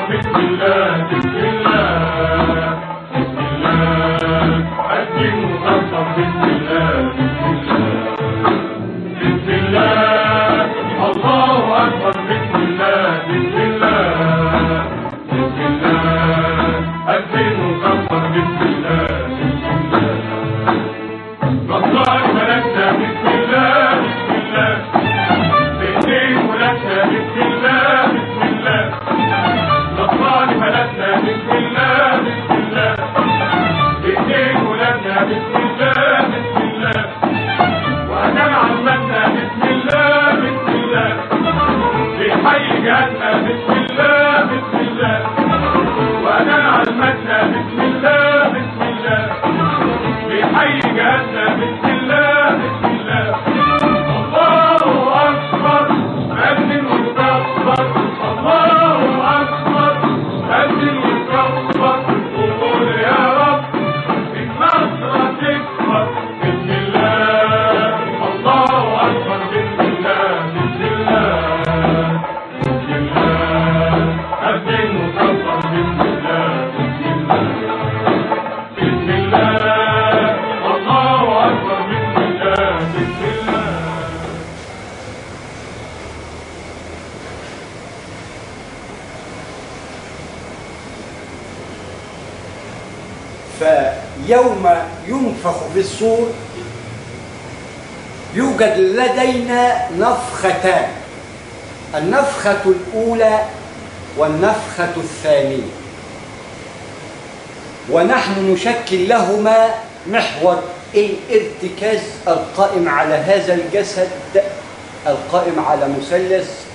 بسم الله بسم الله بسم الله الدين مكبر بسم الله بسم الله الله أكبر بسم الله بسم الله بسم الله الدين مكبر بسم الله الله ملكنا بسم الله بسم الله بإيدين ملكنا بسم الله بسم الله الله ملكنا بسم الله بسم الله بإيدين ملكنا بسم الله بسم الله وأنا عمتنا بسم الله بسم الله بحي جهتنا بسم الله بسم الله وأنا عمتنا بسم الله بسم الله بحي جهتنا بسم الله بسم الله الله أكبر أذن وكبر الله أكبر أذن وكبر قول يا رب النصر تكبر بسم الله الله أكبر بسم الله بسم الله بسم الله أذن وكبر بسم الله بسم الله بسم الله الله أكبر بسم الله بسم الله. فيوم ينفخ في الصور يوجد لدينا نفختان، النفخة الأولى والنفخة الثانية، ونحن نشكل لهما محور الارتكاز القائم على هذا الجسد، القائم على مثلث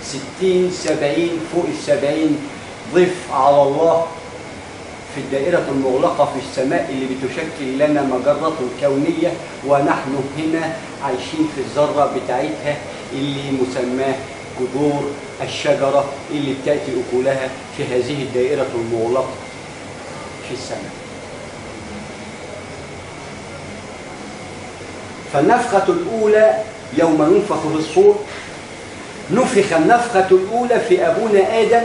60 70 فوق ال70 ضف على الله في الدائرة المغلقة في السماء اللي بتشكل لنا مجرة كونية، ونحن هنا عايشين في الذرة بتاعتها اللي مسماه جذور الشجرة اللي بتأتي أكلها في هذه الدائرة المغلقة في السماء. فالنفخة الأولى يوم ينفخ في الصور، نفخ النفخة الأولى في أبونا آدم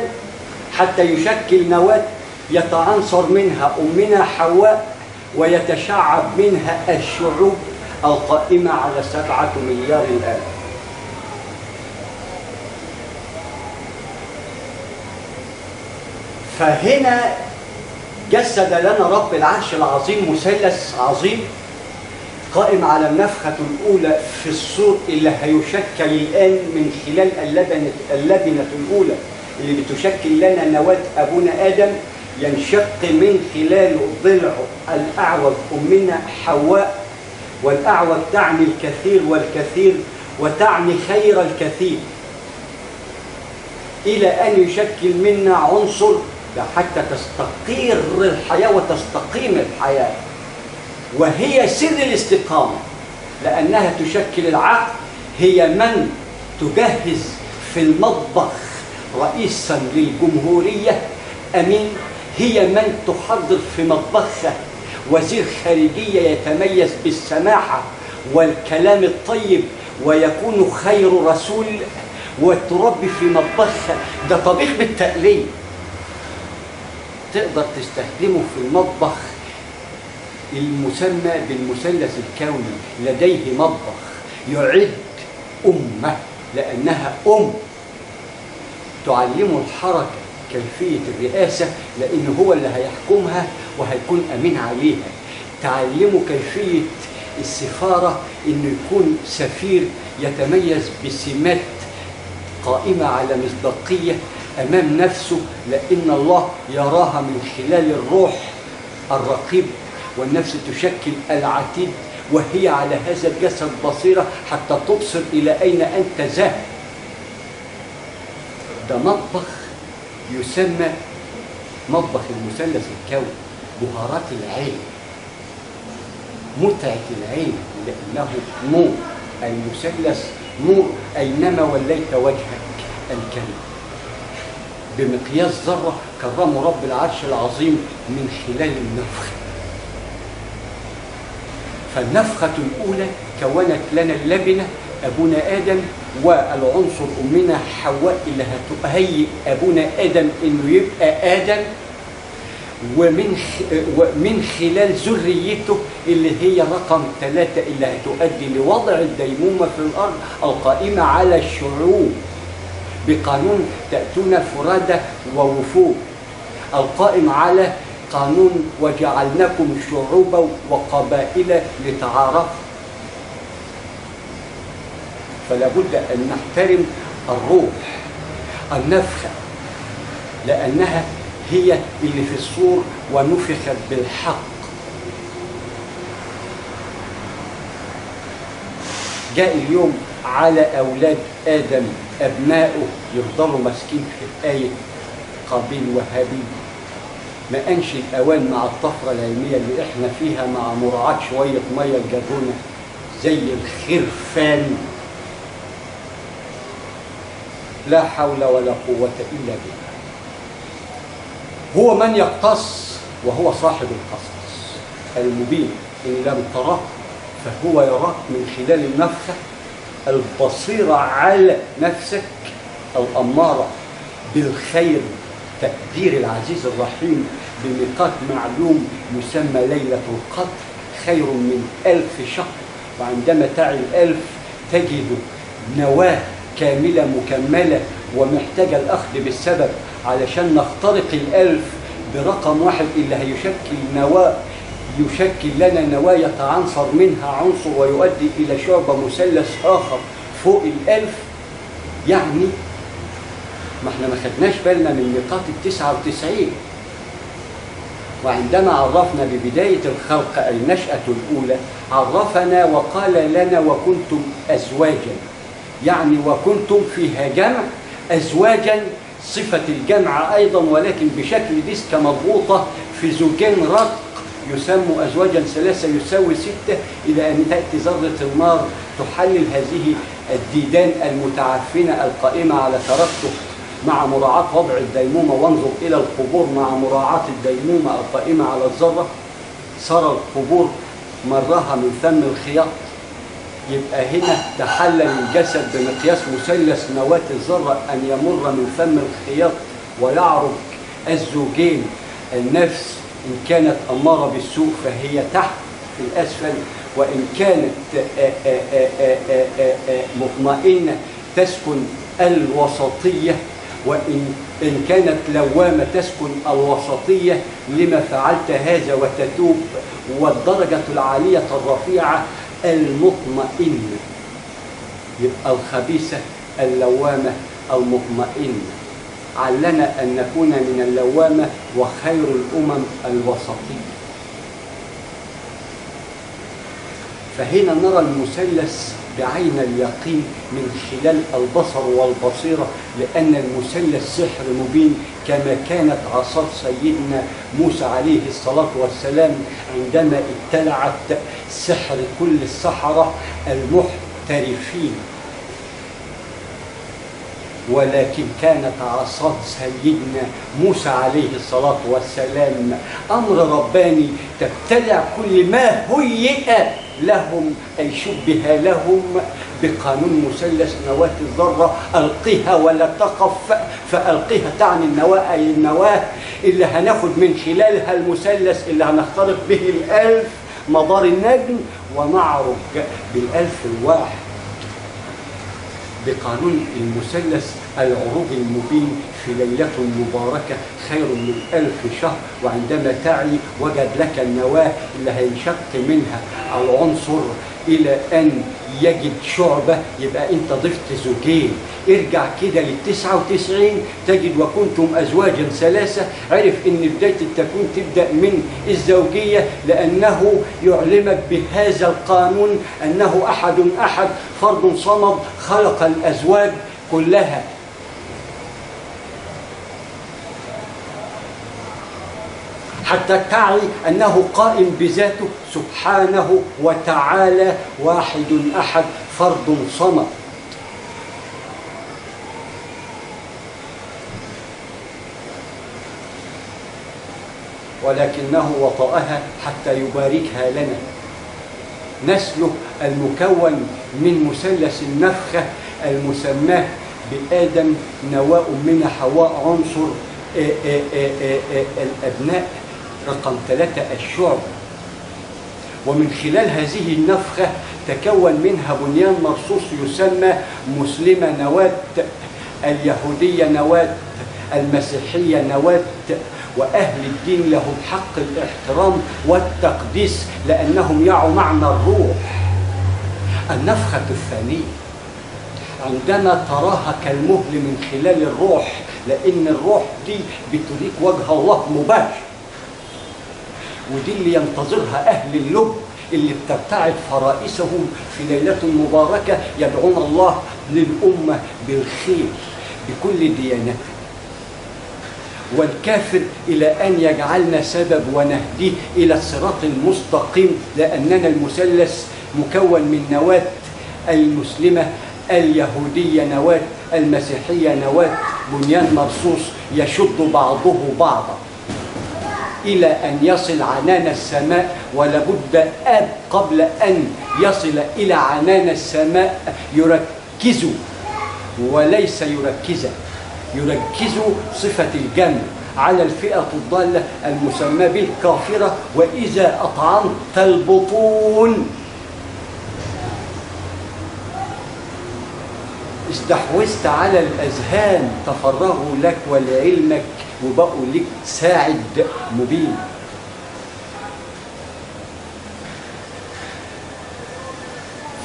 حتى يشكل نواة يتعنصر منها أمنا حواء ويتشعب منها الشعوب القائمة على 7 مليار الآن. فهنا جسد لنا رب العرش العظيم مثلث عظيم قائم على النفخة الأولى في الصور اللي هيشكل الآن من خلال اللبنة الأولى اللي بتشكل لنا نواة أبونا آدم، ينشق من خلاله ضلع الأعوج أمنا حواء، والأعوج تعني الكثير والكثير وتعني خير الكثير، إلى أن يشكل منا عنصر حتى تستقر الحياة وتستقيم الحياة، وهي سر الاستقامة، لأنها تشكل العقل، هي من تجهز في المطبخ رئيسا للجمهورية أمين، هي من تحضر في مطبخها وزير خارجية يتميز بالسماحة والكلام الطيب ويكون خير رسول، وتربي في مطبخها. ده طبيخ بالتقليد تقدر تستخدمه في المطبخ المسمى بالمثلث الكوني، لديه مطبخ يعد أمة لأنها تعلمه الحركة كيفية الرئاسة لأنه هو اللي هيحكمها وهيكون أمين عليها، تعلمه كيفية السفارة إنه يكون سفير يتميز بسمات قائمة على مصداقية أمام نفسه، لأن الله يراها من خلال الروح الرقيب، والنفس تشكل العتيد وهي على هذا الجسد بصيرة حتى تبصر إلى أين أنت ذاهب. ده مطبخ يسمى مطبخ المثلث الكوني، بهارات العين، متعة العين، لأنه نور، المثلث نور أينما وليت وجهك الكريم، بمقياس ذرة كرمه رب العرش العظيم من خلال النفخ. فالنفخة الأولى كونت لنا اللبنة أبونا آدم والعنصر أمنا حواء اللي هتهيئ أبونا آدم إنه يبقى آدم، ومن خلال ذريته اللي هي رقم 3 اللي هتؤدي لوضع الديمومة في الأرض القائمة على الشعوب بقانون تأتون فرادى ووفود، القائم على قانون وجعلناكم شعوبا وقبائل لتعارفوا. فلا بد أن نحترم الروح النفخة، لأنها هي اللي في الصور ونفخت بالحق. جاء اليوم على أولاد آدم أبنائه يفضلوا ماسكين في آية قابيل وهابيل. ما أنش الأوان مع الطفرة العلمية اللي إحنا فيها، مع مراعاة شوية مية الجرونة زي الخرفان؟ لا حول ولا قوة إلا بالله. هو من يقتص وهو صاحب القصص المبين. إن لم تراه فهو يراك من خلال النفخة البصيرة على نفسك الأمارة بالخير، تقدير العزيز الرحيم بميقات معلوم يسمى ليلة القدر خير من 1000 شهر. وعندما تعي 1000 تجد نواة كاملة مكملة ومحتاجة الأخذ بالسبب علشان نخترق 1000 برقم 1 اللي هيشكل نواة، يشكل لنا نواة يتعنصر منها عنصر ويؤدي إلى شعبة مثلث آخر فوق 1000. يعني ما احنا ما خدناش بالنا من ميقات 99. وعندما عرفنا ببداية الخلق أي النشأة الأولى عرفنا وقال لنا وكنتم أزواجا، يعني وكنتم فيها جمع أزواجا، صفة الجمع أيضا ولكن بشكل ديسكة مضغوطة في زوجين رق يسموا أزواجا 3 يساوي 6، إلى أن تأتي ذرة النار تحلل هذه الديدان المتعفنة القائمة على ترتب مع مراعاة وضع الديمومة. وانظر إلى القبور مع مراعاة الديمومة القائمة على الذرة. صار القبور مرها من فم الخياط. يبقى هنا تحلل الجسد بمقياس مثلث نواة الذرة أن يمر من فم الخياط ويعرج الزوجين. النفس إن كانت أمارة بالسوء فهي تحت في الأسفل، وإن كانت مطمئنة تسكن الوسطية، وإن كانت لوامة تسكن الوسطية. لما فعلت هذا وتتوب. والدرجة العالية الرفيعة المطمئنة، يبقى الخبيثة اللوامة المطمئنة. علنا أن نكون من اللوامة وخير الأمم الوسطية. فهنا نرى المثلث بعين اليقين من خلال البصر والبصيرة، لأن المثلث سحر مبين كما كانت عصا سيدنا موسى عليه الصلاة والسلام عندما ابتلعت سحر كل السحرة المحترفين. ولكن كانت عصا سيدنا موسى عليه الصلاة والسلام أمر رباني تبتلع كل ما هيئ لهم أي شبه لهم بقانون مثلث نواة الذرة. ألقيها ولا تخف. فألقيها تعني النواة أي النواة اللي هناخد من خلالها المثلث اللي هنخترق به 1000 مدار النجم ونعرج بال1000 الواحد بقانون المثلث العروج المبين في ليلة مباركة خير من 1000 شهر. وعندما تعي وجد لك النواة اللي هينشق منها العنصر إلى أن يجد شعبة، يبقى أنت ضفت زوجين. ارجع كده لل99 تجد وكنتم أزواجا 3. عرف أن بداية التكوين تبدأ من الزوجية، لأنه يعلمك بهذا القانون أنه أحد فرد صمد خلق الأزواج كلها. حتى تعي أنه قائم بذاته سبحانه وتعالى واحد أحد فرد صمد. ولكنه وطأها حتى يباركها لنا. نسله المكون من مثلث النفخة المسماه بآدم نواء من حواء عنصر الأبناء رقم 3 الشعب. ومن خلال هذه النفخة تكون منها بنيان مرصوص يسمى مسلمة نواة، اليهودية نواة، المسيحية نواة، وأهل الدين لهم حق الاحترام والتقديس لأنهم يعوا معنى الروح. النفخة الثانية عندما تراها كالمهل من خلال الروح، لأن الروح دي بتريك وجه الله مباشر، ودي اللي ينتظرها أهل اللب اللي بترتعد فرائسهم في ليلة مباركة يدعون الله للأمة بالخير بكل ديانته، والكافر إلى أن يجعلنا سبب ونهديه إلى الصراط المستقيم، لأننا المثلث مكون من نواة، المسلمة اليهودية نواة، المسيحية نواة، بنيان مرصوص يشد بعضه بعضا إلى أن يصل عنان السماء. ولابد أب قبل أن يصل إلى عنان السماء يركز وليس يركز. يركز صفة الجمع على الفئة الضالة المسمى بالكافرة. وإذا أطعمت البطون استحوذت على الأذهان، تفرغوا لك ولعلمك وبقوا لك ساعد مبين.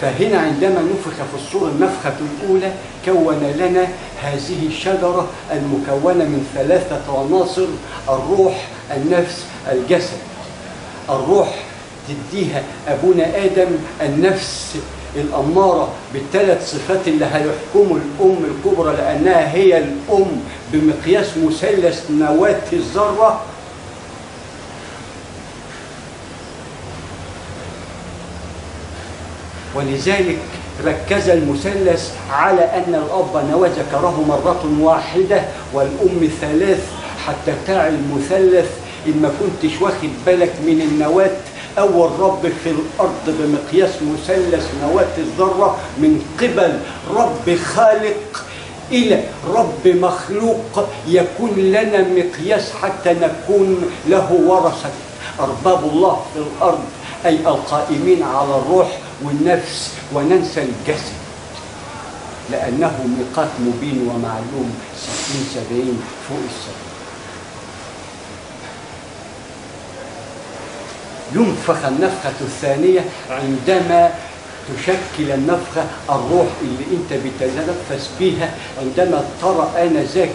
فهنا عندما نفخ في الصور النفخة الأولى كون لنا هذه الشجرة المكونة من 3 عناصر: الروح، النفس، الجسد. الروح تديها أبونا آدم، النفس الأمارة ب3 صفات اللي هيحكموا الأم الكبرى لأنها هي الأم بمقياس مثلث نواة الذرة. ولذلك ركز المثلث على أن الأب نواة ذكره مرة واحدة والأم 3 حتى بتاع المثلث إن ما كنتش واخد بالك من النواة. أول رب في الأرض بمقياس مثلث نواة الذرة من قبل رب خالق إلى رب مخلوق يكون لنا مقياس حتى نكون له ورثة أرباب الله في الأرض، أي القائمين على الروح والنفس، وننسى الجسد لأنه ميقات مبين ومعلوم 60-70 فوق السماء. ينفخ النفخة الثانية عندما تشكل النفخة الروح اللي انت بتتنفس بها، عندما ترى آنذاك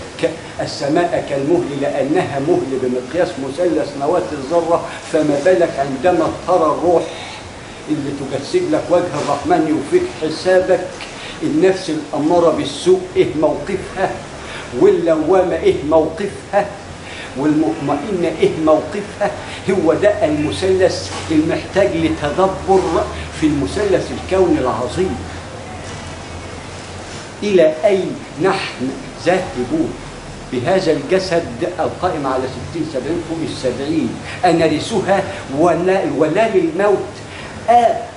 السماء كالمهل لأنها مهل بمقياس مثلث نواة الذرة، فما بالك عندما ترى الروح اللي تجسد لك وجه الرحمن يوفيك حسابك. النفس الأمارة بالسوء إيه موقفها؟ واللوامة إيه موقفها؟ والمطمئنة إيه موقفها؟ هو ده المثلث المحتاج لتدبر في المثلث الكوني العظيم. إلى أين نحن ذاهبون بهذا الجسد القائم على 60-70 فوق 70؟ أنرثها ولا للموت؟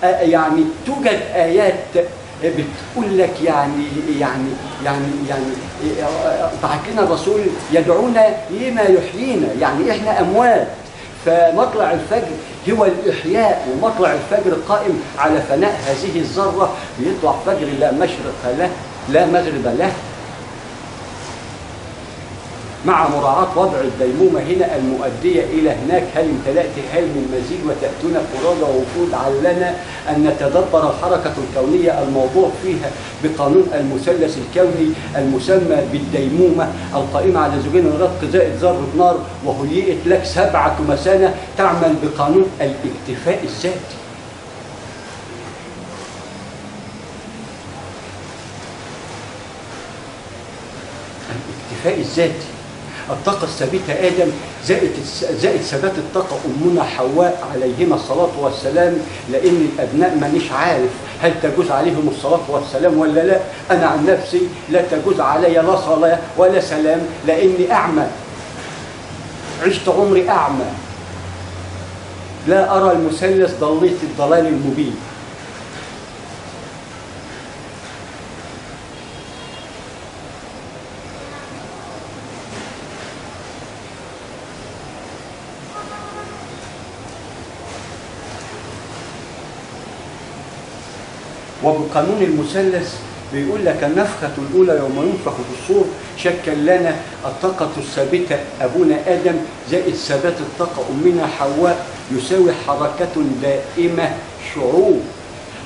يعني توجد آيات بتقول لك يعني بعت لنا الرسول يدعونا لما يحيينا، يعني احنا اموات، فمطلع الفجر هو الاحياء، ومطلع الفجر قائم على فناء هذه الذره، بيطلع فجر لا مشرق له لا مغرب له، مع مراعاة وضع الديمومة هنا المؤدية إلى هناك. هل امتلأت هل من مزيد وتأتون فرادى ووفود؟ علنا أن نتدبر الحركة الكونية الموضوع فيها بقانون المثلث الكوني المسمى بالديمومة القائمة على زوجين رتق زائد ذرة نار، وهيئت لك 7 مثانة تعمل بقانون الاكتفاء الذاتي. الاكتفاء الذاتي، الطاقة الثابتة آدم زائد ثبات الطاقة أمنا حواء عليهما الصلاة والسلام، لأن الأبناء مانيش عارف هل تجوز عليهم الصلاة والسلام ولا لا. أنا عن نفسي لا تجوز علي لا صلاة ولا سلام لأني أعمى، عشت عمري أعمى، لا أرى المثلث، ضليت الضلال المبين. وبقانون المثلث بيقول لك النفخة الأولى يوم ينفخ في الصور شكل لنا الطاقة الثابتة أبونا آدم زائد ثبات الطاقة أمنا حواء يساوي حركة دائمة شعوب،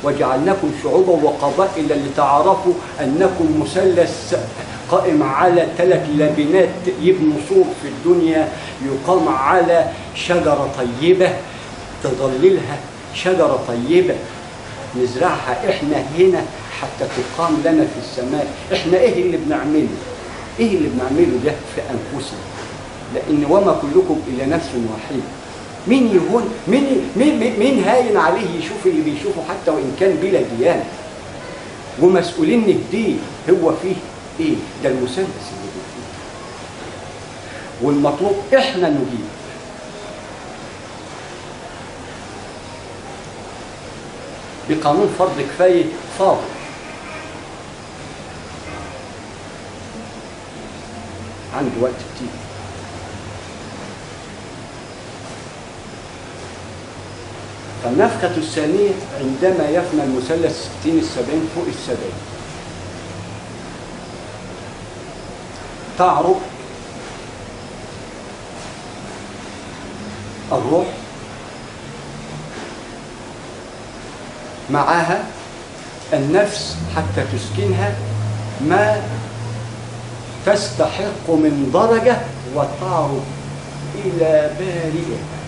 وجعلناكم شعوبا وقبائل لتعارفوا أنكم مثلث قائم على 3 لبنات يبنوا سور في الدنيا، يقام على شجرة طيبة تظللها شجرة طيبة نزرعها احنا هنا حتى تقام لنا في السماء. احنا ايه اللي بنعمله؟ ايه اللي بنعمله ده في انفسنا؟ لان وما كلكم الا نفس واحده. مين يهون؟ مين هاين عليه يشوف اللي بيشوفه حتى وان كان بلا ديانه؟ ومسؤولين نهديه. هو فيه ايه؟ ده المثلث اللي فيه، والمطلوب احنا نجيب. بقانون فرض كفايه فاضل. عنده وقت كتير. فالنفخة الثانية عندما يفنى المثلث 60 70 فوق 70 تعرض الروح معها النفس حتى تسكنها ما تستحق من درجة وتعرض إلى بارئها.